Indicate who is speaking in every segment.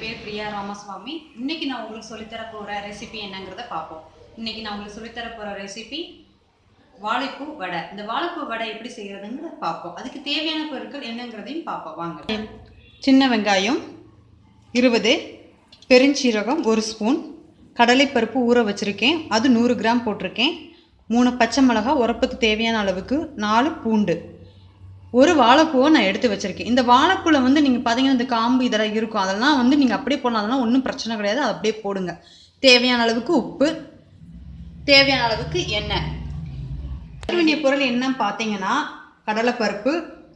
Speaker 1: பேர் பிரியா ராமசுவாமி. இன்னைக்கு நான் உங்களுக்கு சொல்லித்தர போகிற ரெசிபி என்னங்கிறத பார்ப்போம். இன்னைக்கு நான் உங்களுக்கு சொல்லித்தர போகிற ரெசிபி வாழைப்பூ வடை. இந்த வாழைப்பூ வடை எப்படி செய்கிறதுங்கிறத பார்ப்போம். அதுக்கு தேவையான பொருட்கள் என்னங்கிறதையும் பார்ப்போம் வாங்க. சின்ன வெங்காயம் 20, பெருஞ்சீரகம் 1 ஸ்பூன், கடலைப்பருப்பு ஊற வச்சுருக்கேன், அது 100 கிராம் போட்டிருக்கேன், 3 பச்சை மிளகா, உரப்புக்கு தேவையான அளவுக்கு, 4 பூண்டு, ஒரு வாழைப்பூவை நான் எடுத்து வச்சுருக்கேன். இந்த வாழைப்பூவில் வந்து நீங்கள் பார்த்தீங்கன்னா இந்த காம்பு இதெல்லாம் இருக்கும், அதெல்லாம் வந்து நீங்கள் அப்படியே போடலாம், அதெல்லாம் ஒன்றும் பிரச்சனை கிடையாது, அதை அப்படியே போடுங்க. தேவையான அளவுக்கு உப்பு, தேவையான அளவுக்கு எண்ணெய். வேண்டிய பொருள் என்னன்னு பார்த்தீங்கன்னா கடலைப்பருப்பு,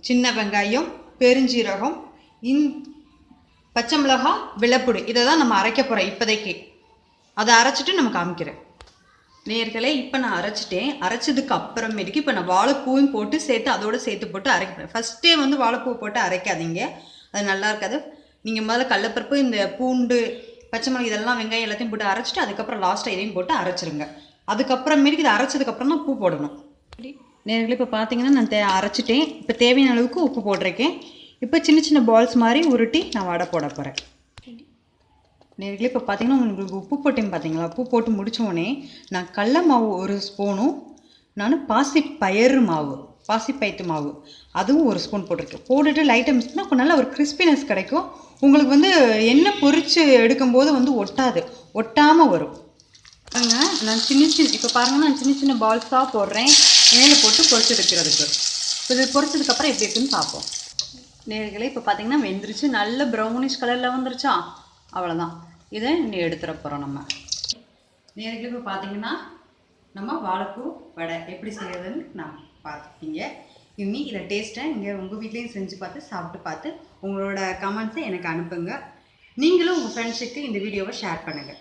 Speaker 1: சின்ன வெங்காயம், பெருஞ்சீரகம், பச்சை மிளகா, வெள்ளைப்பூடு, இதை தான் நம்ம அரைக்க போகிறோம் இப்போதைக்கு. அதை அரைச்சிட்டு நம்ம காமிக்கிறேன் நேர்களே. இப்போ நான் அரைச்சதுக்கு அப்புறமேட்டுக்கு இப்போ நான் வாழைப்பூவும் போட்டு சேர்த்து அதோடு சேர்த்து போட்டு அரைக்கிறேன். ஃபஸ்ட்டே வந்து வாழைப்பூ போட்டு அரைக்காதீங்க, அது நல்லா இருக்காது. நீங்கள் முதல்ல கடலைப்பருப்பு, இந்த பூண்டு, பச்சை மிளகாய், இதெல்லாம் வெங்காயம் எல்லாத்தையும் போட்டு அரைச்சிட்டு அதுக்கப்புறம் லாஸ்ட்டாக இதையும் போட்டு அரைச்சிருங்க. அதுக்கப்புறமேட்டுக்கு இதை அரைச்சதுக்கப்புறம் தான் பூ போடணும். நேர்களே இப்போ பார்த்தீங்கன்னா நான் அரைச்சிட்டேன். இப்போ தேவையான அளவுக்கு உப்பு போட்டிருக்கேன். இப்போ சின்ன சின்ன பால்ஸ் மாதிரி உருட்டி நான் வடை போட போகிறேன். நேர்களே இப்போ பார்த்தீங்கன்னா உங்களுக்கு உப்பு போட்டேன் பார்த்தீங்களா? உப்பு போட்டு முடித்தோடனே நான் கடல மாவு 1 ஸ்பூனும், நான் பாசிப்பயிற்று மாவு அதுவும் 1 ஸ்பூன் போட்டிருக்கேன். போட்டுட்டு லைட்டாக மிக்ஸ் பண்ணால் கொஞ்சம் நல்லா ஒரு கிறிஸ்பினஸ் கிடைக்கும். உங்களுக்கு வந்து எண்ணெய் பொரித்து எடுக்கும்போது வந்து ஒட்டாமல் வரும். நான் இப்போ பாருங்கள், நான் சின்ன சின்ன பால்ஸாக போடுறேன் மேலே போட்டு பொரிச்சு எடுக்கிறதுக்கு. இப்போ இது பொரிச்சதுக்கப்புறம் எப்படி இருக்குன்னு பார்ப்போம். நேர்களே இப்போ பார்த்தீங்கன்னா வெந்துருச்சு, நல்ல ப்ரௌனிஷ் கலரில் வந்துருச்சா? அவ்வளோதான், இதை இன்னும் எடுத்துட போகிறோம் நம்ம. நேர்களே இப்போ பார்த்தீங்கன்னா நம்ம வாழைப்பூ வடை எப்படி செய்யறதுன்னு நான் பார்த்துப்பீங்க. இனி இதை டேஸ்ட்டை இங்கே உங்கள் வீட்லேயும் செஞ்சு பார்த்து சாப்பிட்டு பார்த்து உங்களோட கமெண்ட்ஸை எனக்கு அனுப்புங்க. நீங்களும் உங்கள் ஃப்ரெண்ட்ஸுக்கு இந்த வீடியோவை ஷேர் பண்ணுங்கள்.